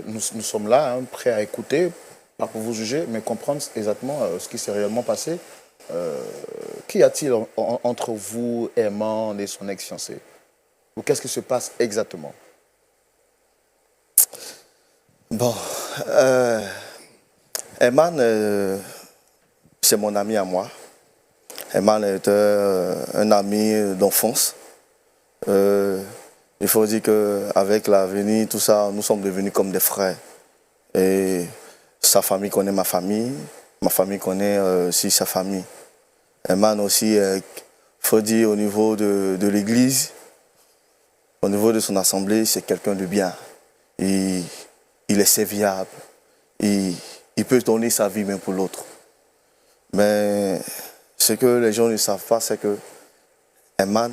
nous sommes là, hein, prêts à écouter, pas pour vous juger, mais comprendre exactement ce qui s'est réellement passé. Qu'y a-t-il entre vous, Eman, et son ex-fiancé? Ou qu'est-ce qui se passe exactement? Bon, Eman, c'est mon ami à moi. Eman est un ami d'enfance. Il faut dire qu'avec l'avenir, tout ça, nous sommes devenus comme des frères. Et sa famille connaît ma famille connaît aussi sa famille. Eman aussi, il faut dire au niveau de l'église, au niveau de son assemblée, c'est quelqu'un de bien. Il est serviable. Il peut donner sa vie même pour l'autre. Mais ce que les gens ne savent pas, c'est que Eman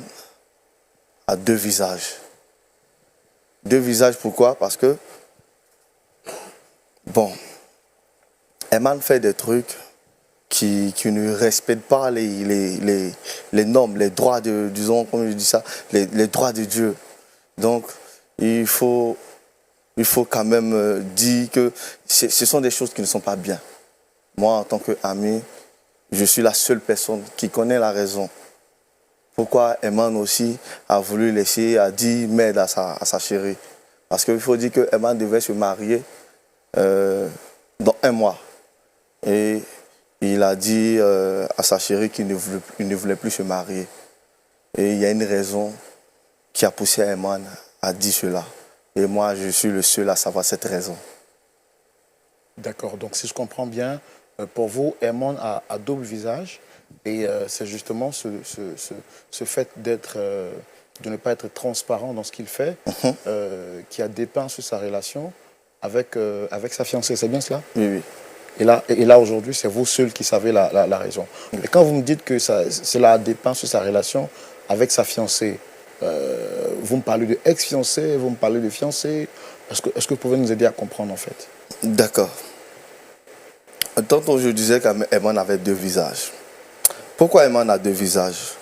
a deux visages. Deux visages, pourquoi? Parce que, bon, Eman fait des trucs qui ne respectent pas les normes, les droits de, disons, comme je dis ça, les droits de Dieu. Donc, il faut quand même dire que ce sont des choses qui ne sont pas bien. Moi, en tant qu'ami, je suis la seule personne qui connaît la raison. Pourquoi Eman aussi a voulu laisser, a dit merde à sa chérie. Parce qu'il faut dire que Eman devait se marier dans 1 mois. Et il a dit à sa chérie qu'il ne voulait plus se marier. Et il y a une raison qui a poussé Eman à dire cela. Et moi, je suis le seul à savoir cette raison. D'accord, donc si je comprends bien, pour vous, Eman a double visage. Et c'est justement ce fait de ne pas être transparent dans ce qu'il fait qui a dépeint sur sa relation avec sa fiancée. C'est bien cela? Oui, oui. Et là aujourd'hui, c'est vous seul qui savez la raison. Et quand vous me dites que cela a dépeint sur sa relation avec sa fiancée, vous me parlez de ex-fiancé, vous me parlez de fiancé. Est-ce que vous pouvez nous aider à comprendre en fait? D'accord. Tantôt je disais qu'Eman avait deux visages. Pourquoi Eman a deux visages?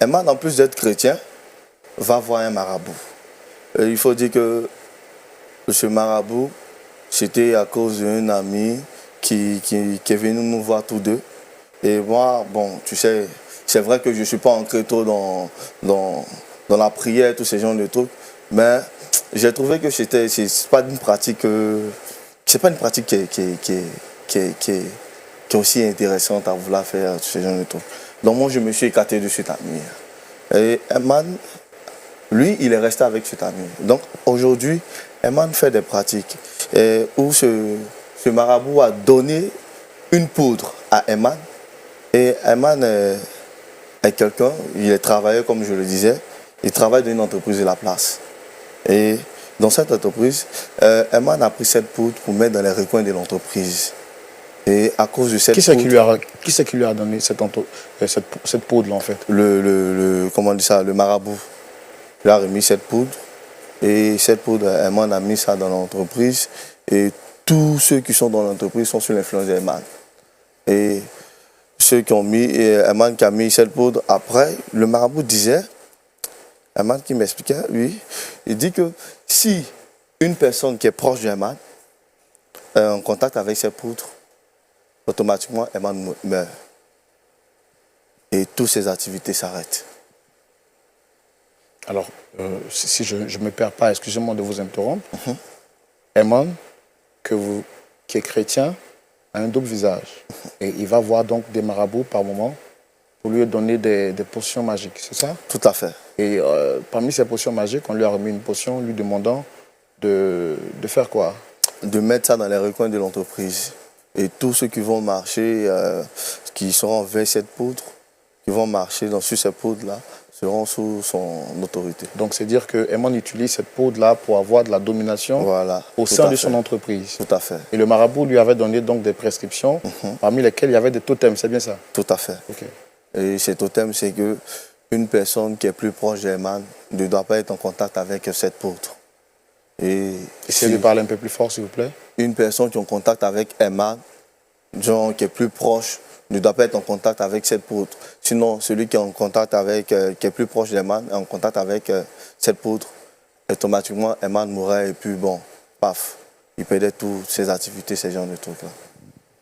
Eman, en plus d'être chrétien, va voir un marabout. Et il faut dire que ce marabout, c'était à cause d'un ami qui est venu nous voir tous deux. Et moi, bon, tu sais, c'est vrai que je ne suis pas entré trop dans la prière, tous ces genres de trucs, mais j'ai trouvé que c'est pas une pratique, c'est pas une pratique qui est aussi intéressante à vouloir faire tous ces genres de trucs. Donc moi, je me suis écarté de cet ami. Et Eman, lui, il est resté avec cet ami. Donc aujourd'hui, Eman fait des pratiques où ce marabout a donné une poudre à Eman. Et Eman est quelqu'un, il est travailleur comme je le disais, il travaille dans une entreprise de la place. Et dans cette entreprise, Eman a pris cette poudre pour mettre dans les recoins de l'entreprise. Et à cause de cette poudre... Qui c'est qui lui a donné cette poudre-là en fait? Comment on dit ça, le marabout. Il a remis cette poudre. Et cette poudre, Eman a mis ça dans l'entreprise. Et tous ceux qui sont dans l'entreprise sont sous l'influence d'Eman. Et ceux qui ont mis, Eman qui a mis cette poudre, après, le marabout disait, Eman qui m'expliquait, lui, il dit que si une personne qui est proche d'Eman est en contact avec cette poudre, automatiquement, Eman meurt. Et toutes ses activités s'arrêtent. Alors, si je ne me perds pas, excusez-moi de vous interrompre. Eman, qui est chrétien, a un double visage. Et il va voir donc des marabouts par moment pour lui donner des potions magiques, c'est ça? Tout à fait. Et parmi ces potions magiques, on lui a remis une potion lui demandant de faire quoi? De mettre ça dans les recoins de l'entreprise. Et tous ceux qui vont marcher, qui seront vers cette poudre, qui vont marcher sur cette poudre-là, seront sous son autorité. Donc c'est dire que Eman utilise cette poudre-là pour avoir de la domination au sein de son entreprise. Tout à fait. Et le marabout lui avait donné donc des prescriptions, parmi lesquelles il y avait des totems, c'est bien ça? Tout à fait. Okay. Et ces totems, c'est qu'une personne qui est plus proche d'Eman ne doit pas être en contact avec cette poudre. Et essayez de parler un peu plus fort, s'il vous plaît. Une personne qui est en contact avec Eman, genre qui est plus proche, ne doit pas être en contact avec cette poudre. Sinon, celui qui est en contact avec, qui est plus proche d'Eman, est en contact avec cette poudre, automatiquement, Eman mourrait et puis bon, paf, il perdait toutes ses activités, ces genres de trucs-là.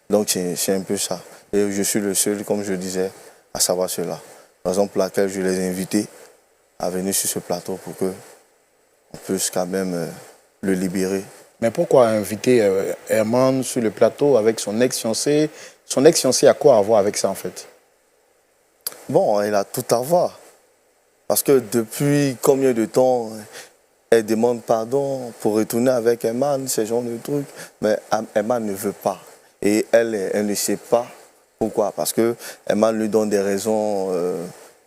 Donc c'est un peu ça. Et je suis le seul, comme je disais, à savoir cela. Raison pour laquelle je les ai invités à venir sur ce plateau pour qu'on puisse quand même le libérer. Mais pourquoi inviter Herman sur le plateau avec son ex-fiancé? Son ex-fiancé a quoi à voir avec ça en fait? Bon, il a tout à voir. Parce que depuis combien de temps elle demande pardon pour retourner avec Herman, ce genre de trucs. Mais Herman ne veut pas. Et elle ne sait pas pourquoi. Parce que Herman lui donne des raisons,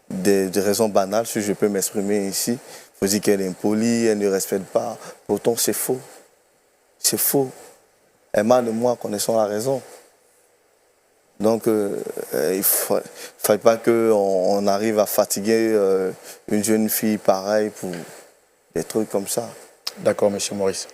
des raisons banales, si je peux m'exprimer ici. Il faut dire qu'elle est impolie, elle ne respecte pas. Pourtant, c'est faux. C'est faux. Herman et moi connaissons la raison. Donc, il ne faut pas qu'on arrive à fatiguer une jeune fille pareille pour des trucs comme ça. D'accord, monsieur Maurice.